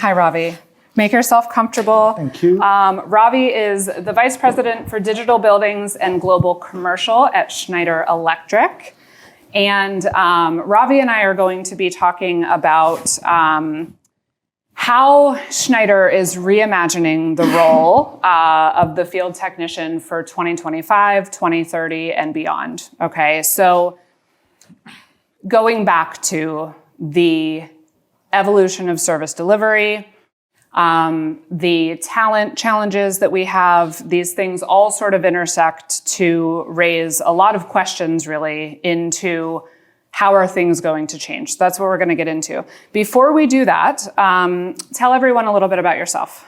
Hi, Ravi. Make yourself comfortable. Thank you. Ravi is the Vice President for Digital Buildings and Global Commercial at Schneider Electric. And Ravi and I are going to be talking about how Schneider is reimagining the role of the field technician for 2025, 2030, and beyond. Okay, so going back to the evolution of service delivery, the talent challenges that we have, these things all sort of intersect to raise a lot of questions really into how are things going to change. So that's what we're going to get into. Before we do that, tell everyone a little bit about yourself.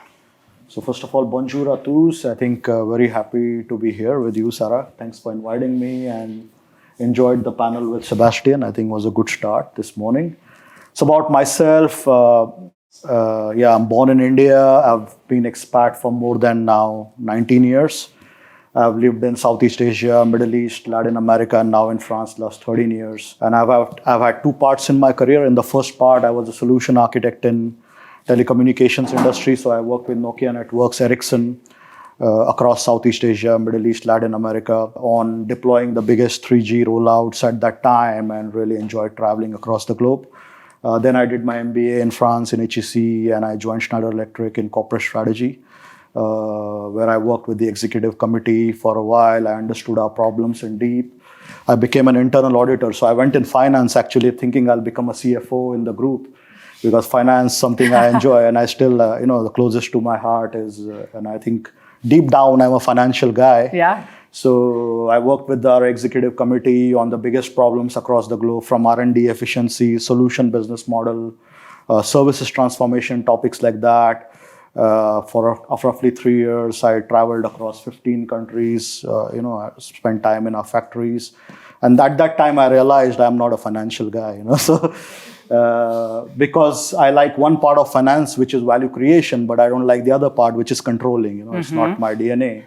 So first of all, bonjour à tous. I think very happy to be here with you, Sarah. Thanks for inviting me and enjoyed the panel with Sebastian. I think it was a good start this morning. So about myself, I'm born in India. I've been expat for more than now 19 years. I've lived in Southeast Asia, Middle East, Latin America, and now in France last 13 years. And I've had two parts in my career. In the first part, I was a solution architect in telecommunications industry. So I worked with Nokia Networks, Ericsson, across Southeast Asia, Middle East, Latin America on deploying the biggest 3G rollouts at that time and really enjoyed traveling across the globe. Then I did my MBA in France in HEC, and I joined Schneider Electric in corporate strategy, where I worked with the executive committee for a while. I understood our problems in deep. I became an internal auditor. So I went in finance actually thinking I'll become a CFO in the group because finance is something I enjoy, and I still, the closest to my heart is, and I think deep down I'm a financial guy. Yeah. So I worked with our executive committee on the biggest problems across the globe, from R&D efficiency, solution business model, services transformation, topics like that. For roughly 3 years, I traveled across 15 countries, I spent time in our factories. And at that time, I realized I'm not a financial guy, So because I like one part of finance, which is value creation, but I don't like the other part, which is controlling, It's not my DNA.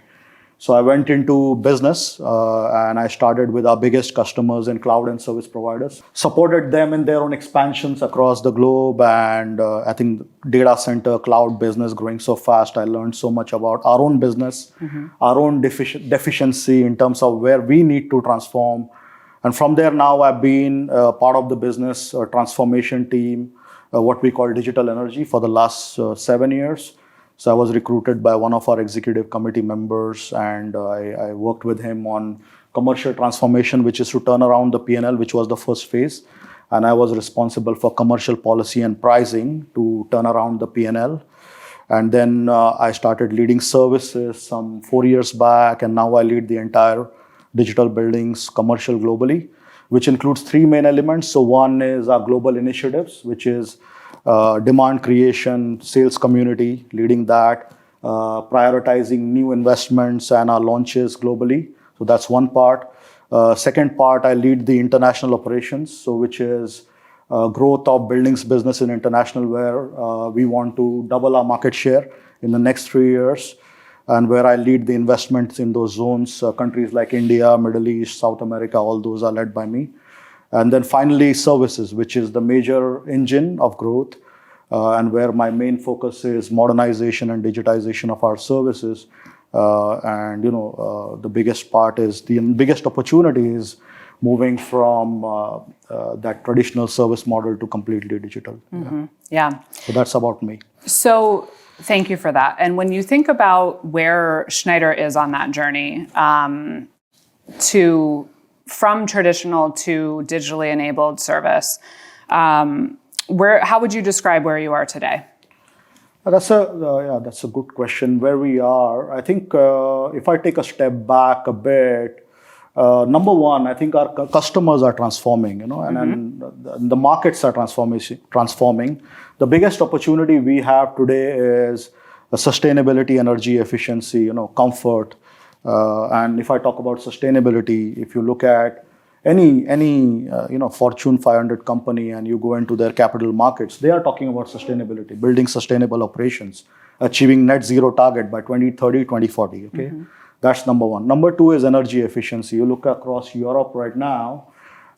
So I went into business and I started with our biggest customers and cloud and service providers, supported them in their own expansions across the globe. And I think data center, cloud business growing so fast, I learned so much about our own business, our own deficiency in terms of where we need to transform. And from there now I've been part of the business transformation team, what we call digital energy, for the last 7 years. So I was recruited by one of our executive committee members, and I worked with him on commercial transformation, which is to turn around the P&L, which was the first phase. And I was responsible for commercial policy and pricing to turn around the P&L. And then I started leading services some 4 years back, and now I lead the entire digital buildings commercial globally, which includes 3 main elements. So one is our global initiatives, which is demand creation, sales community, leading that, prioritizing new investments and our launches globally. So that's one part. Second part, I lead the international operations, so which is growth of buildings business in international, where we want to double our market share in the next 3 years, and where I lead the investments in those zones, countries like India, Middle East, South America, all those are led by me. And then finally, services, which is the major engine of growth, and where my main focus is modernization and digitization of our services. The biggest part is, the biggest opportunity is moving from that traditional service model to completely digital. Yeah. So that's about me. So thank you for that. And when you think about where Schneider is on that journey from traditional to digitally enabled service, how would you describe where you are today? That's a good question. Where we are, I think if I take a step back a bit, number one, I think our customers are transforming, and the markets are transforming. The biggest opportunity we have today is sustainability, energy efficiency, comfort. And if I talk about sustainability, if you look at any Fortune 500 company and you go into their capital markets, they are talking about sustainability, building sustainable operations, achieving net zero target by 2030, 2040. Okay, that's number one. Number two is energy efficiency. You look across Europe right now,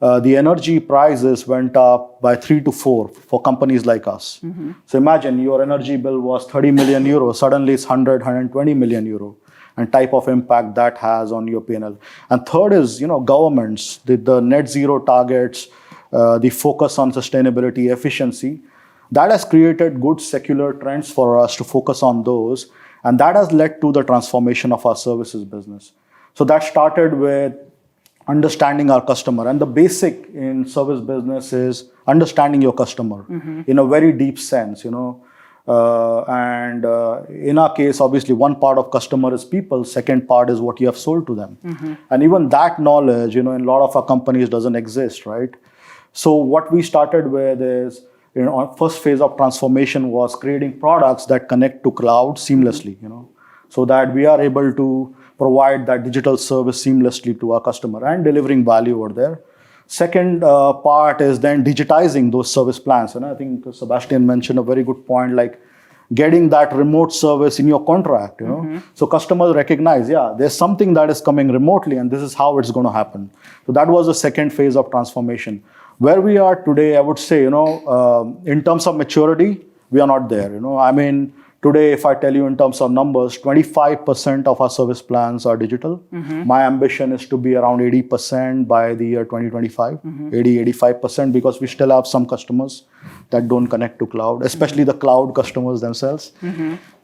the energy prices went up by 3 to 4 for companies like us. So imagine your energy bill was 30 million euro, suddenly it's 120 million euro, and type of impact that has on your P&L. And third is, governments, the net zero targets, the focus on sustainability, efficiency, that has created good secular trends for us to focus on those, and that has led to the transformation of our services business. So that started with understanding our customer, and the basic in service business is understanding your customer in a very deep sense, and in our case, obviously one part of customer is people, second part is what you have sold to them, and even that knowledge, in a lot of our companies doesn't exist, right? So what we started with is, our first phase of transformation was creating products that connect to cloud seamlessly, so that we are able to provide that digital service seamlessly to our customer and delivering value over there. Second part is then digitizing those service plans. And I think Sebastian mentioned a very good point, like getting that remote service in your contract. So customers recognize, there's something that is coming remotely, and this is how it's going to happen. So that was the second phase of transformation. Where we are today, I would say, in terms of maturity, we are not there. Today, if I tell you in terms of numbers, 25% of our service plans are digital. My ambition is to be around 80% by the year 2025, 85%, because we still have some customers that don't connect to cloud, especially the cloud customers themselves.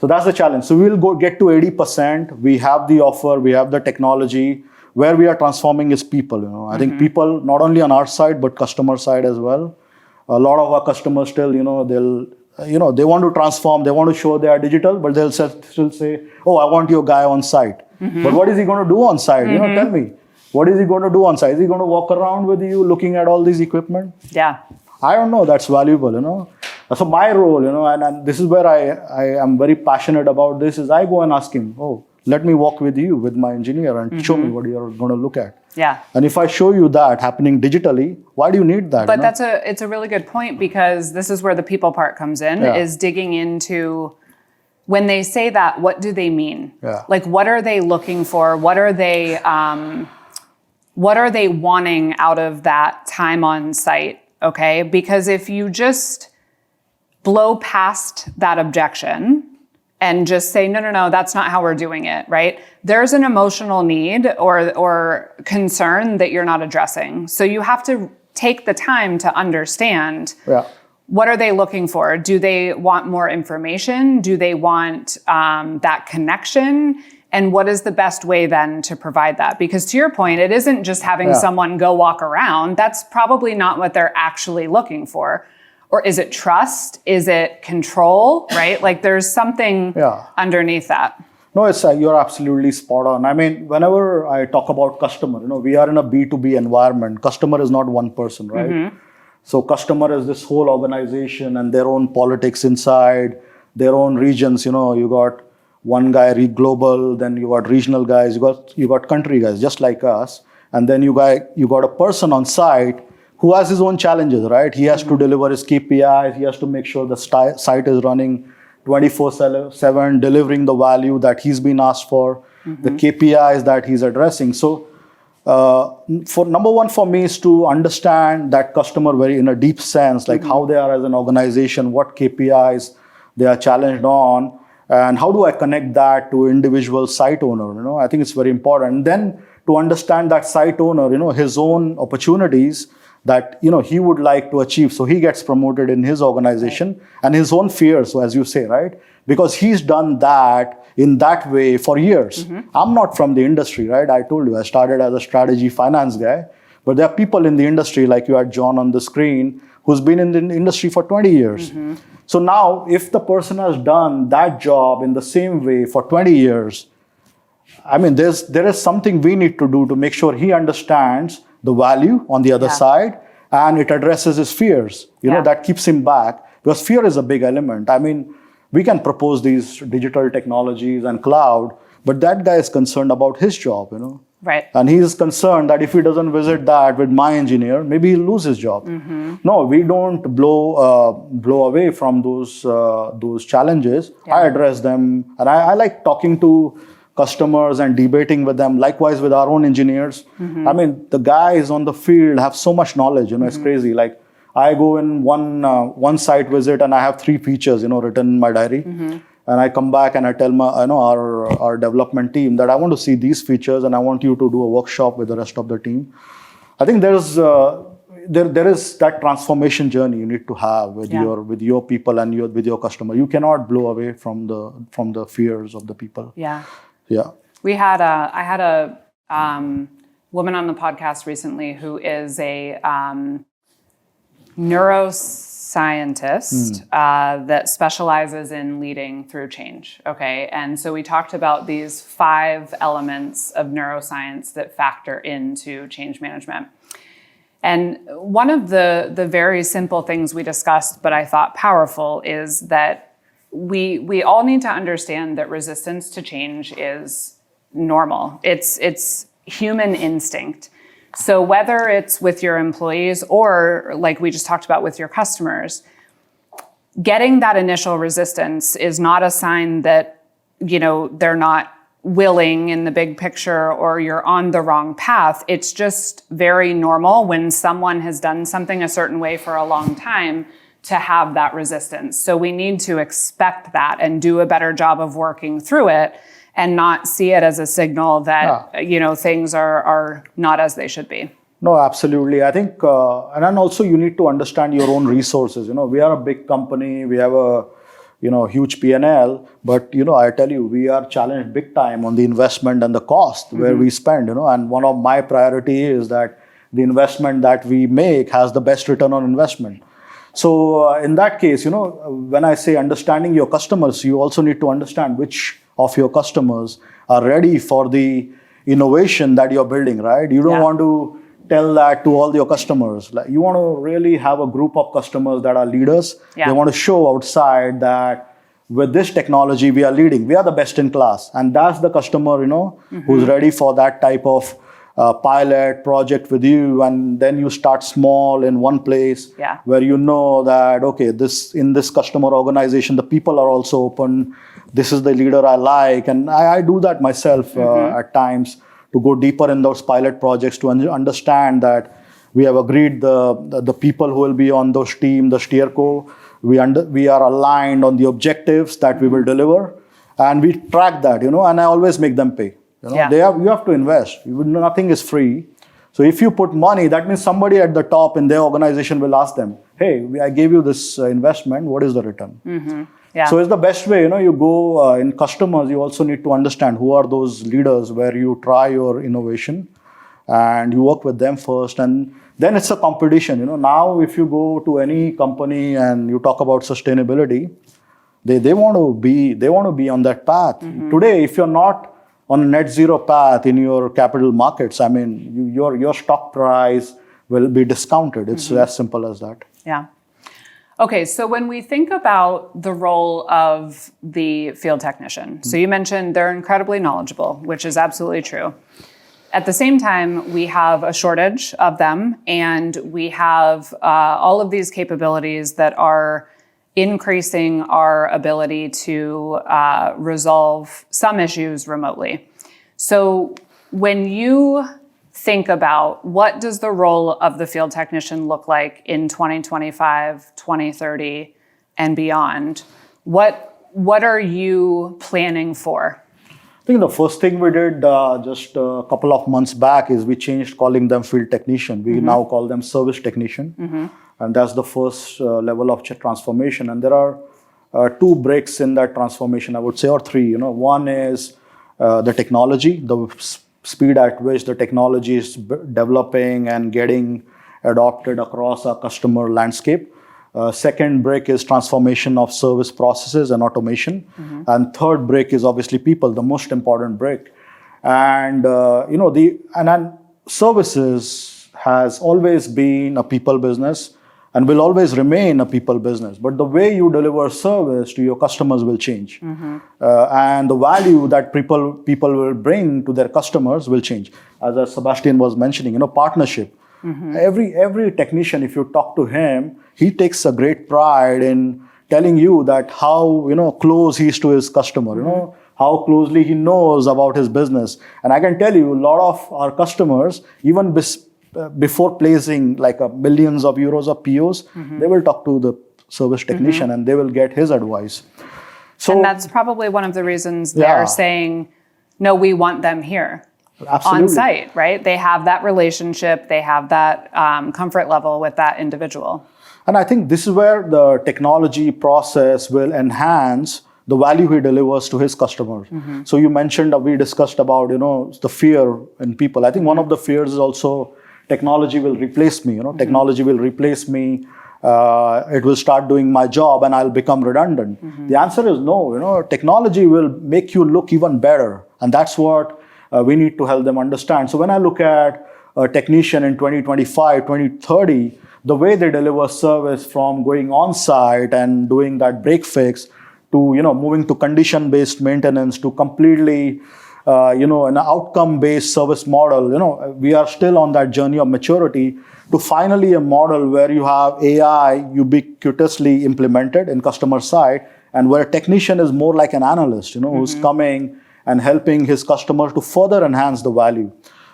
So that's the challenge. So we'll get to 80%. We have the offer, we have the technology. Where we are transforming is people. I think people, not only on our side, but customer side as well. A lot of our customers still, they want to transform, they want to show they are digital, but they'll still say, oh, I want your guy on site. But what is he going to do on site? Tell me. What is he going to do on site? Is he going to walk around with you looking at all these equipment? Yeah. I don't know. That's valuable, So my role, and this is where I am very passionate about this, is I go and ask him, oh, let me walk with you, with my engineer, and show me what you're going to look at. Yeah. And if I show you that happening digitally, why do you need that? But it's a really good point, because this is where the people part comes in, is digging into, when they say that, what do they mean? Yeah. Like, what are they looking for? What are they wanting out of that time on site? Okay. Because if you just blow past that objection and just say, no, that's not how we're doing it, right? There's an emotional need or concern that you're not addressing. So you have to take the time to understand, what are they looking for? Do they want more information? Do they want that connection? And what is the best way then to provide that? Because to your point, it isn't just having someone go walk around. That's probably not what they're actually looking for. Or is it trust? Is it control, right? Like there's something underneath that. No, you're absolutely spot on. Whenever I talk about customer, we are in a B2B environment. Customer is not one person, right? So customer is this whole organization and their own politics inside, their own regions. You got one guy global, then you got regional guys, you got country guys, just like us. And then you got a person on site who has his own challenges, right? He has to deliver his KPIs. He has to make sure the site is running 24/7, delivering the value that he's been asked for, the KPIs that he's addressing. So, for number one for me is to understand that customer very in a deep sense, like how they are as an organization, what KPIs they are challenged on, and how do I connect that to individual site owner? I think it's very important. And then to understand that site owner, his own opportunities that he would like to achieve, so he gets promoted in his organization, and his own fears, so as you say, right? Because he's done that in that way for years. I'm not from the industry, right? I told you I started as a strategy finance guy, but there are people in the industry, like you had John on the screen, who's been in the industry for 20 years. So now, if the person has done that job in the same way for 20 years, there is something we need to do to make sure he understands the value on the other side, and it addresses his fears. That keeps him back, because fear is a big element. We can propose these digital technologies and cloud, but that guy is concerned about his job, Right. And he is concerned that if he doesn't visit that with my engineer, maybe he'll lose his job. No, we don't blow away from those challenges. I address them, and I like talking to customers and debating with them. Likewise with our own engineers. I mean, the guys on the field have so much knowledge, it's crazy. Like I go in one site visit and I have 3 features, written in my diary. And I come back and I tell our development team that I want to see these features and I want you to do a workshop with the rest of the team. I think there is that transformation journey you need to have with your people and with your customer. You cannot blow away from the fears of the people. Yeah. Yeah. I had a woman on the podcast recently who is a neuroscientist that specializes in leading through change. Okay. And so we talked about these 5 elements of neuroscience that factor into change management. And one of the very simple things we discussed, but I thought powerful, is that we all need to understand that resistance to change is normal. It's human instinct. So whether it's with your employees or like we just talked about with your customers, getting that initial resistance is not a sign that, they're not willing in the big picture or you're on the wrong path. It's just very normal when someone has done something a certain way for a long time to have that resistance. So we need to expect that and do a better job of working through it and not see it as a signal that, things are not as they should be. No, absolutely. I think, and then also you need to understand your own resources. We are a big company. We have a, huge P&L, but, I tell you, we are challenged big time on the investment and the cost where we spend, and one of my priority is that the investment that we make has the best return on investment. So in that case, when I say understanding your customers, you also need to understand which of your customers are ready for the innovation that you're building, right? You don't want to tell that to all your customers. Like, you want to really have a group of customers that are leaders. They want to show outside that with this technology we are leading. We are the best in class. And that's the customer, who's ready for that type of pilot project with you. And then you start small in one place where you know that, okay, in this customer organization, the people are also open. This is the leader I like. And I do that myself at times, to go deeper in those pilot projects, to understand that we have agreed the people who will be on those team, the steerco, we are aligned on the objectives that we will deliver, and we track that, and I always make them pay. You have to invest. Nothing is free. So if you put money, that means somebody at the top in their organization will ask them, hey, I gave you this investment, what is the return? So it's the best way, you go in customers, you also need to understand who are those leaders where you try your innovation and you work with them first, and then it's a competition. Now if you go to any company and you talk about sustainability, they want to be on that path. Today, if you're not on a net zero path in your capital markets, I mean, your stock price will be discounted. It's as simple as that. Yeah. Okay, so when we think about the role of the field technician, so you mentioned they're incredibly knowledgeable, which is absolutely true. At the same time, we have a shortage of them, and we have all of these capabilities that are increasing our ability to resolve some issues remotely. So when you think about what does the role of the field technician look like in 2025, 2030, and beyond, what are you planning for? I think the first thing we did just a couple of months back is we changed calling them field technician. We now call them service technician. And that's the first level of transformation. And there are 2 breaks in that transformation, I would say, or 3. One is the technology, the speed at which the technology is developing and getting adopted across our customer landscape. Second break is transformation of service processes and automation. And third break is obviously people, the most important break. And services has always been a people business and will always remain a people business. But the way you deliver service to your customers will change. And the value that people will bring to their customers will change. As Sebastian was mentioning, partnership. Every technician, if you talk to him, he takes a great pride in telling you that how, close he is to his customer, how closely he knows about his business. And I can tell you, a lot of our customers, even before placing like millions of euros of POs, they will talk to the service technician and they will get his advice. So, and that's probably one of the reasons they're saying, no, we want them here. Absolutely. On site, right? They have that relationship, they have that comfort level with that individual. And I think this is where the technology process will enhance the value he delivers to his customers. So you mentioned, we discussed about, the fear in people. I think one of the fears is also technology will replace me. Technology will replace me. It will start doing my job and I'll become redundant. The answer is no. Technology will make you look even better. And that's what we need to help them understand. So when I look at a technician in 2025, 2030, the way they deliver service from going on site and doing that break fix to moving to condition-based maintenance to completely an outcome-based service model, we are still on that journey of maturity to finally a model where you have AI ubiquitously implemented in customer side and where a technician is more like an analyst, who's coming and helping his customer to further enhance the value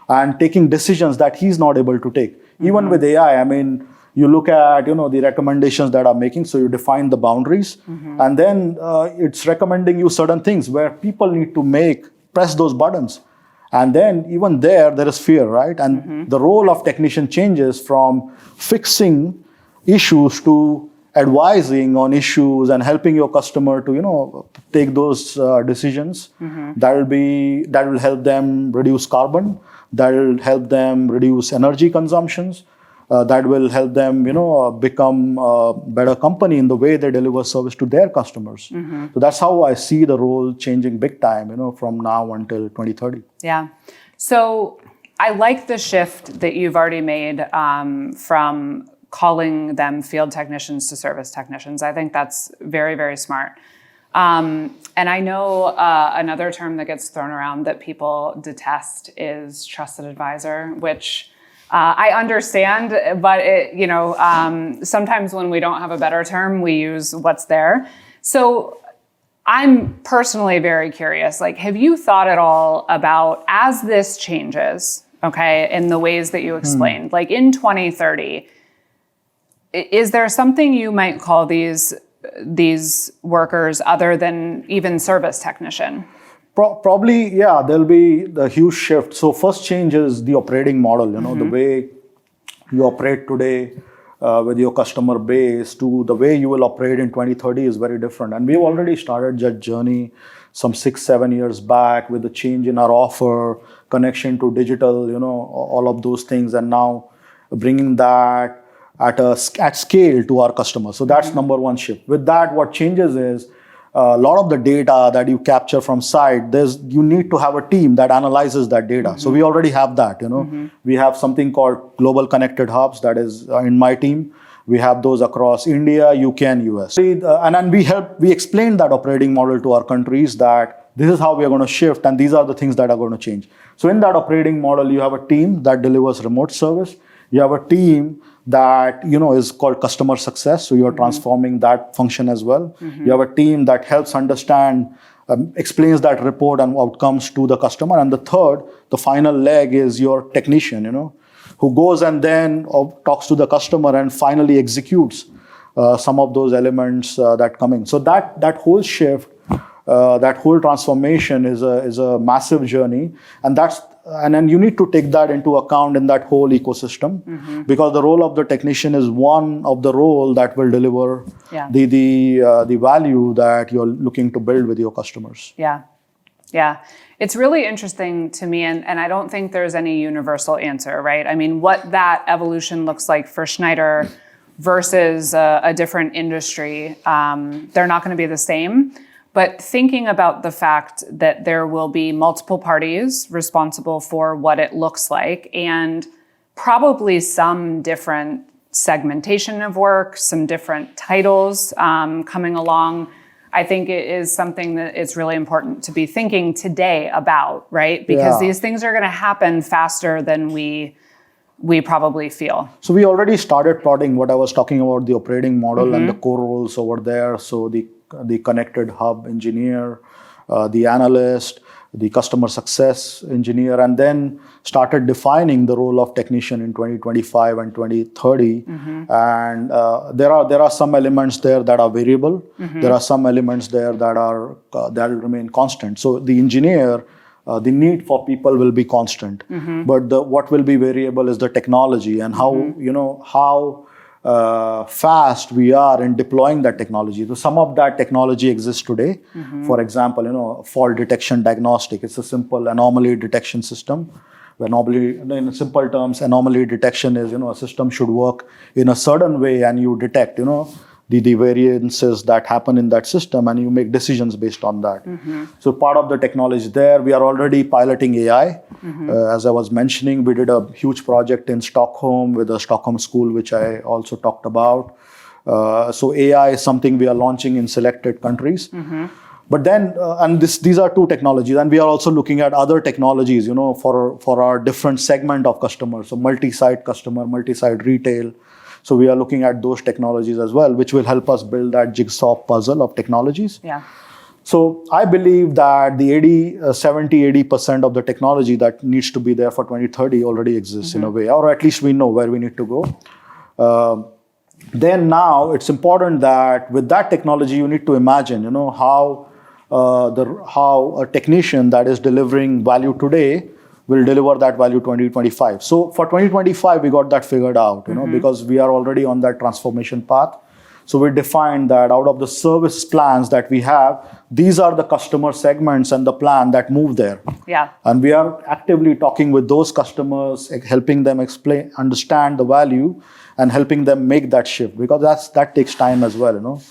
and taking decisions that he's not able to take. Even with AI, I mean, you look at the recommendations that are making, so you define the boundaries, and then it's recommending you certain things where people need to press those buttons. And then even there is fear, right? And the role of technician changes from fixing issues to advising on issues and helping your customer to take those decisions. That will help them reduce carbon, that will help them reduce energy consumptions, that will help them become a better company in the way they deliver service to their customers. So that's how I see the role changing big time from now until 2030. Yeah. So I like the shift that you've already made from calling them field technicians to service technicians. I think that's very, very smart. And I know another term that gets thrown around that people detest is trusted advisor, which I understand, but sometimes when we don't have a better term, we use what's there. So I'm personally very curious, have you thought at all about, as this changes, okay, in the ways that you explained, in 2030, is there something you might call these workers other than even service technician? Probably, yeah, there'll be the huge shift. So first change is the operating model, the way you operate today with your customer base to the way you will operate in 2030 is very different. And we've already started that journey some 6-7 years back with the change in our offer, connection to digital, all of those things. And now bringing that at scale to our customers. So that's number one shift. With that, what changes is a lot of the data that you capture from site, you need to have a team that analyzes that data. So we already have that, We have something called global connected hubs that is in my team. We have those across India, UK, and US. And then we explain that operating model to our countries that this is how we are going to shift and these are the things that are going to change. So in that operating model, you have a team that delivers remote service. You have a team that is called customer success. So you're transforming that function as well. You have a team that helps understand, explains that report and outcomes to the customer. And the final leg is your technician, who goes and then talks to the customer and finally executes some of those elements that come in. So that whole shift, that whole transformation is a massive journey, and then you need to take that into account in that whole ecosystem, because the role of the technician is one of the role that will deliver the value that you're looking to build with your customers. Yeah. It's really interesting to me, and I don't think there's any universal answer, right? I mean, what that evolution looks like for Schneider versus a different industry, they're not going to be the same. But thinking about the fact that there will be multiple parties responsible for what it looks like, and probably some different segmentation of work, some different titles coming along, I think it is something that it's really important to be thinking today about, right? Because these things are going to happen faster than we probably feel. So we already started plotting what I was talking about, the operating model and the core roles over there. So the connected hub engineer, the analyst, the customer success engineer, and then started defining the role of technician in 2025 and 2030. And there are some elements there that are variable. There are some elements there that will remain constant. So the engineer, the need for people will be constant, but what will be variable is the technology and how fast we are in deploying that technology. So some of that technology exists today. For example, fault detection diagnostic. It's a simple anomaly detection system. In simple terms, anomaly detection is, a system should work in a certain way, and you detect, the variances that happen in that system, and you make decisions based on that. So part of the technology there, we are already piloting AI. As I was mentioning, we did a huge project in Stockholm with the Stockholm School, which I also talked about. So AI is something we are launching in selected countries. But then, these are two technologies, and we are also looking at other technologies, for our different segment of customers. So multi-site customer, multi-site retail. So we are looking at those technologies as well, which will help us build that jigsaw puzzle of technologies. Yeah. So I believe that the 70-80% of the technology that needs to be there for 2030 already exists in a way, or at least we know where we need to go. Then now it's important that with that technology, you need to imagine, how a technician that is delivering value today will deliver that value 2025. So for 2025, we got that figured out, because we are already on that transformation path. So we defined that out of the service plans that we have, these are the customer segments and the plan that move there. Yeah. And we are actively talking with those customers, helping them understand the value and helping them make that shift, because that takes time as well,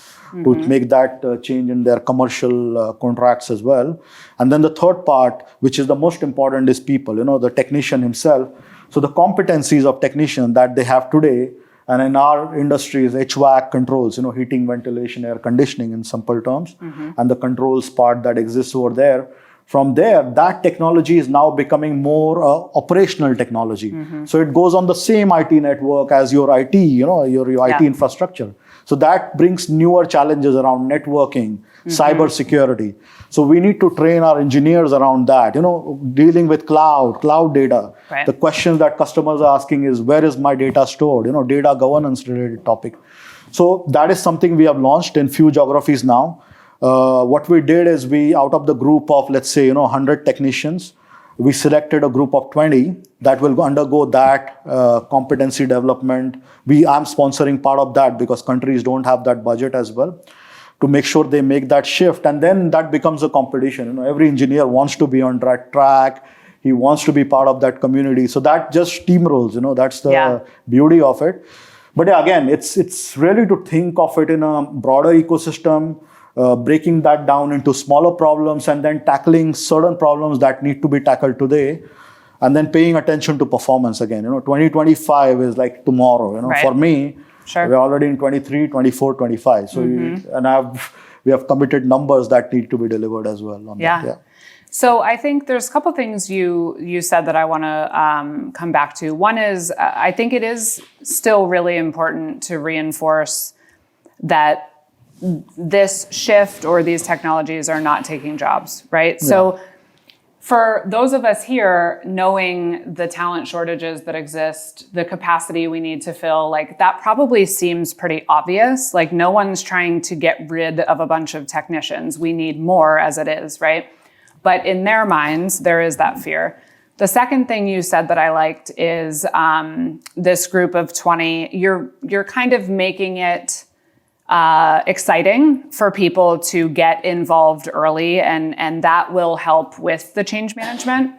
to make that change in their commercial contracts as well. And then the third part, which is the most important, is people, the technician himself. So the competencies of technician that they have today, and in our industry is HVAC controls, heating, ventilation, air conditioning in simple terms, and the controls part that exists over there. From there, that technology is now becoming more operational technology. So it goes on the same IT network as your IT, your IT infrastructure. So that brings newer challenges around networking, cyber security. So we need to train our engineers around that, dealing with cloud data. Right. The questions that customers are asking is, where is my data stored? Data governance related topic. So that is something we have launched in few geographies now. What we did is out of the group of, let's say, 100 technicians, we selected a group of 20 that will undergo that competency development. I'm sponsoring part of that because countries don't have that budget as well, to make sure they make that shift. And then that becomes a competition. Every engineer wants to be on that track. He wants to be part of that community. So that just steamrolls, that's the beauty of it. But again, it's really to think of it in a broader ecosystem, breaking that down into smaller problems, and then tackling certain problems that need to be tackled today, and then paying attention to performance again. 2025 is like tomorrow. Right. For me, Sure. we're already in 23, 24, 25. So we have committed numbers that need to be delivered as well on that. Yeah. So I think there's a couple things you said that I want to come back to. One is, I think it is still really important to reinforce that this shift or these technologies are not taking jobs, right? Yeah. So for those of us here, knowing the talent shortages that exist, the capacity we need to fill, like that probably seems pretty obvious. Like no one's trying to get rid of a bunch of technicians. We need more as it is, right? But in their minds, there is that fear. The second thing you said that I liked is this group of 20, you're kind of making it exciting for people to get involved early, and that will help with the change management.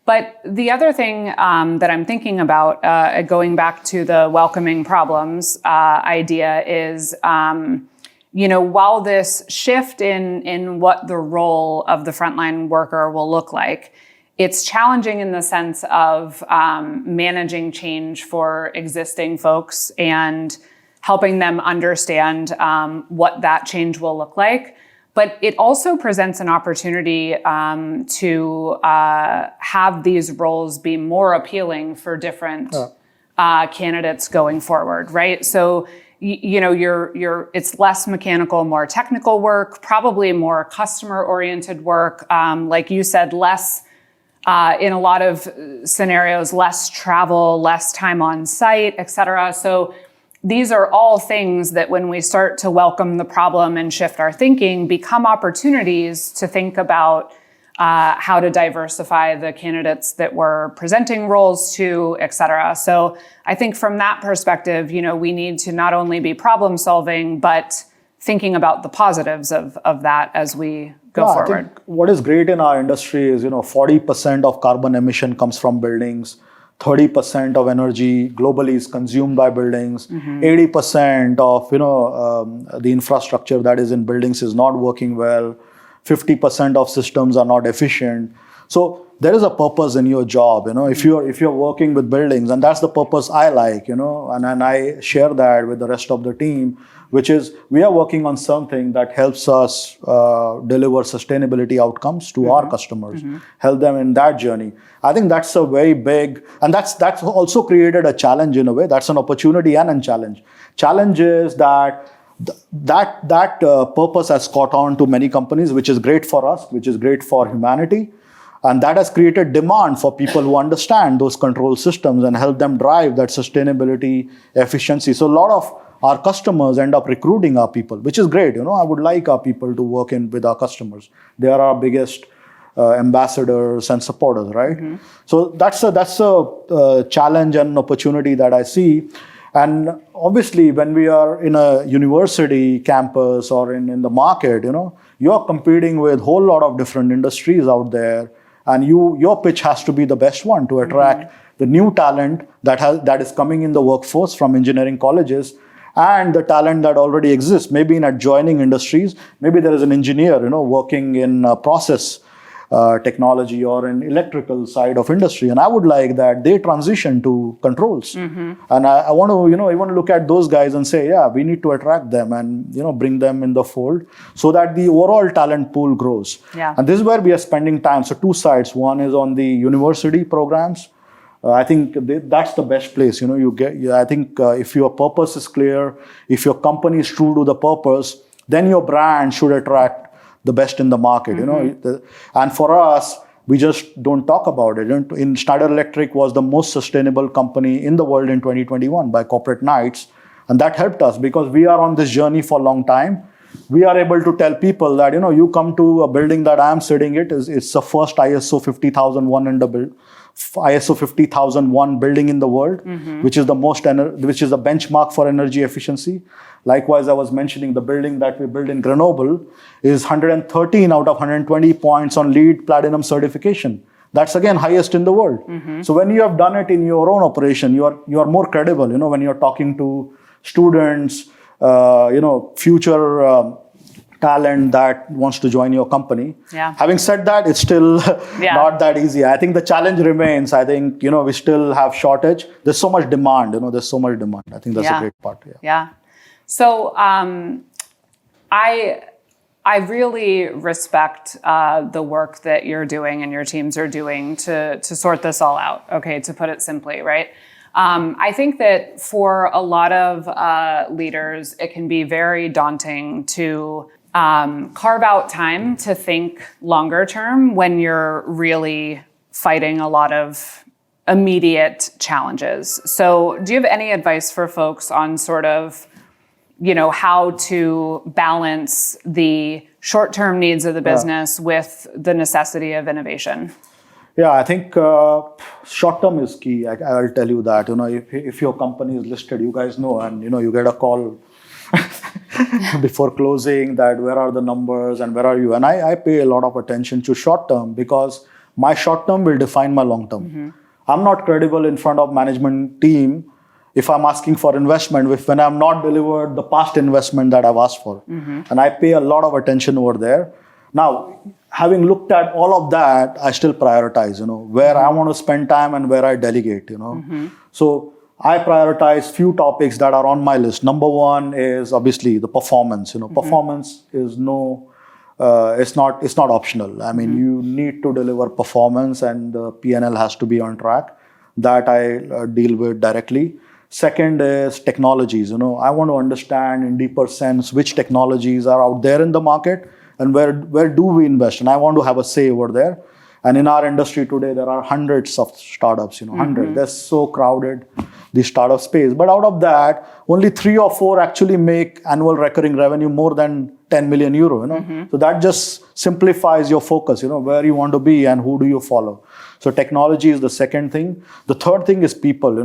But the other thing that I'm thinking about, going back to the welcoming problems idea, is while this shift in what the role of the frontline worker will look like, it's challenging in the sense of managing change for existing folks and helping them understand what that change will look like. But it also presents an opportunity to have these roles be more appealing for different candidates going forward, right? So it's less mechanical, more technical work, probably more customer-oriented work. Like you said, less, in a lot of scenarios, less travel, less time on site, et cetera. So these are all things that when we start to welcome the problem and shift our thinking, become opportunities to think about how to diversify the candidates that we're presenting roles to, et cetera. So I think from that perspective, we need to not only be problem solving, but thinking about the positives of that as we go forward. I think what is great in our industry is, 40% of carbon emission comes from buildings. 30% of energy globally is consumed by buildings. 80% of the infrastructure that is in buildings is not working well. 50% of systems are not efficient. So there is a purpose in your job, if you're working with buildings, and that's the purpose I like, and I share that with the rest of the team, which is we are working on something that helps us deliver sustainability outcomes to our customers, help them in that journey. I think that's a very big, and that's also created a challenge in a way. That's an opportunity and a challenge. Challenge is that purpose has caught on to many companies, which is great for us, which is great for humanity. And that has created demand for people who understand those control systems and help them drive that sustainability, efficiency. So a lot of our customers end up recruiting our people, which is great. I would like our people to work with our customers. They are our biggest ambassadors and supporters, right? So that's a challenge and opportunity that I see. And obviously, when we are in a university campus or in the market, you're competing with a whole lot of different industries out there. And your pitch has to be the best one to attract the new talent that is coming in the workforce from engineering colleges, and the talent that already exists, maybe in adjoining industries. Maybe there is an engineer, working in process technology or in electrical side of industry, and I would like that they transition to controls. And I want to, even look at those guys and say, yeah, we need to attract them and bring them in the fold so that the overall talent pool grows. Yeah. And this is where we are spending time. So two sides. One is on the university programs. I think that's the best place. I think if your purpose is clear, if your company is true to the purpose, then your brand should attract the best in the market. And for us, we just don't talk about it. In Schneider Electric was the most sustainable company in the world in 2021 by Corporate Knights, and that helped us because we are on this journey for a long time. We are able to tell people that you come to a building that I am sitting in, it's the first ISO 50001 in the ISO 50001 building in the world, which is the which is a benchmark for energy efficiency. Likewise, I was mentioning the building that we built in Grenoble is 113 out of 120 points on LEED Platinum certification. That's again highest in the world. So when you have done it in your own operation, you are more credible. When you're talking to students, future talent that wants to join your company. Yeah. Having said that, it's still not that easy. I think the challenge remains. I think, we still have shortage. There's so much demand, there's so much demand. I think that's a great part. Yeah. So I really respect the work that you're doing and your teams are doing to sort this all out, okay, to put it simply, right? I think that for a lot of leaders, it can be very daunting to carve out time to think longer term when you're really fighting a lot of immediate challenges. So do you have any advice for folks on sort of, how to balance the short-term needs of the business with the necessity of innovation? Yeah, I think short-term is key. I'll tell you that. If your company is listed, you guys know, and you get a call before closing that where are the numbers and where are you? And I pay a lot of attention to short-term because my short-term will define my long-term. I'm not credible in front of management team if I'm asking for investment, when I'm not delivered the past investment that I've asked for. And I pay a lot of attention over there. Now, having looked at all of that, I still prioritize, where I want to spend time and where I delegate, So I prioritize few topics that are on my list. Number one is obviously the performance. Performance is it's not optional. I mean, you need to deliver performance and the P&L has to be on track. That I deal with directly. Second is technologies. I want to understand in deeper sense which technologies are out there in the market and where do we invest. And I want to have a say over there. And in our industry today, there are hundreds of startups, hundreds. They're so crowded, the startup space. But out of that, only 3 or 4 actually make annual recurring revenue more than 10 million euro, So that just simplifies your focus, where you want to be and who do you follow. So technology is the second thing. The third thing is people,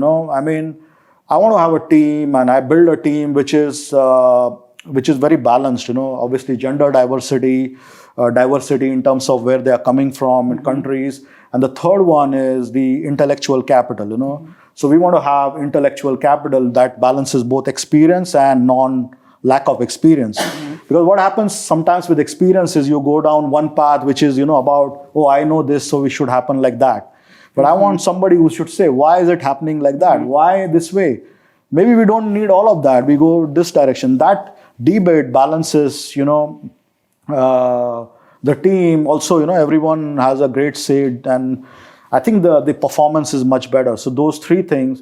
I want to have a team, and I build a team which is very balanced. Obviously gender diversity, diversity in terms of where they are coming from in countries, and the third one is the intellectual capital. So we want to have intellectual capital that balances both experience and lack of experience. Because what happens sometimes with experience is you go down one path which is about, oh, I know this, so it should happen like that. But I want somebody who should say, why is it happening like that? Why this way? Maybe we don't need all of that. We go this direction. That debate balances, the team. Also, everyone has a great say. And I think the performance is much better. So those 3 things.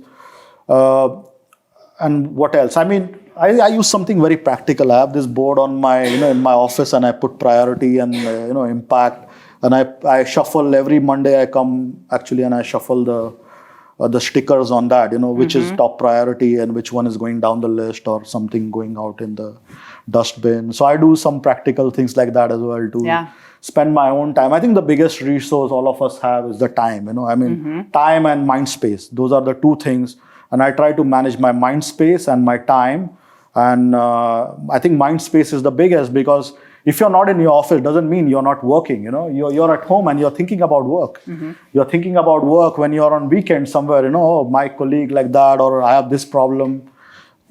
And what else? I use something very practical. I have this board on my, in my office, and I put priority and, impact. And I shuffle every Monday. I come actually and I shuffle the stickers on that, which is top priority and which one is going down the list or something going out in the dustbin. So I do some practical things like that as well to spend my own time. I think the biggest resource all of us have is the time. Time and mind space. Those are the 2 things. And I try to manage my mind space and my time. And I think mind space is the biggest, because if you're not in your office, doesn't mean you're not working. You're at home and you're thinking about work. You're thinking about work when you're on weekend somewhere. Oh, my colleague like that, or I have this problem.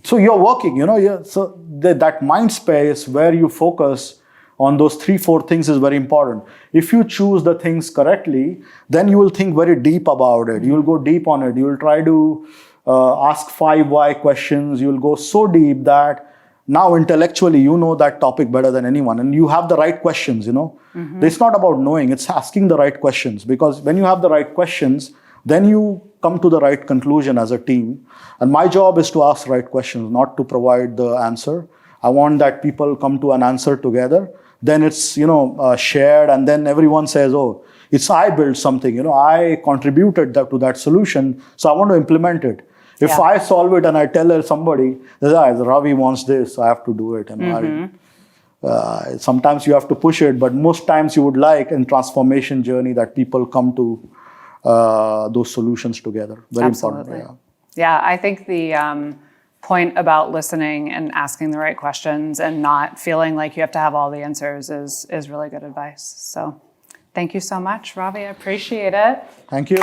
So you're working. So that mind space where you focus on those 3-4 things is very important. If you choose the things correctly, then you will think very deep about it. You will go deep on it. You will try to ask 5 why questions. You will go so deep that now intellectually you know that topic better than anyone, and you have the right questions. It's not about knowing, it's asking the right questions, because when you have the right questions, then you come to the right conclusion as a team. And my job is to ask the right questions, not to provide the answer. I want that people come to an answer together. Then it's shared, and then everyone says, oh, it's I built something, I contributed to that solution, so I want to implement it. If I solve it and I tell somebody, Ravi wants this, I have to do it. Sometimes you have to push it, but most times you would like in transformation journey that people come to those solutions together. Very Absolutely. important. Yeah, I think the point about listening and asking the right questions and not feeling like you have to have all the answers is really good advice. So thank you so much, Ravi. I appreciate it. Thank you.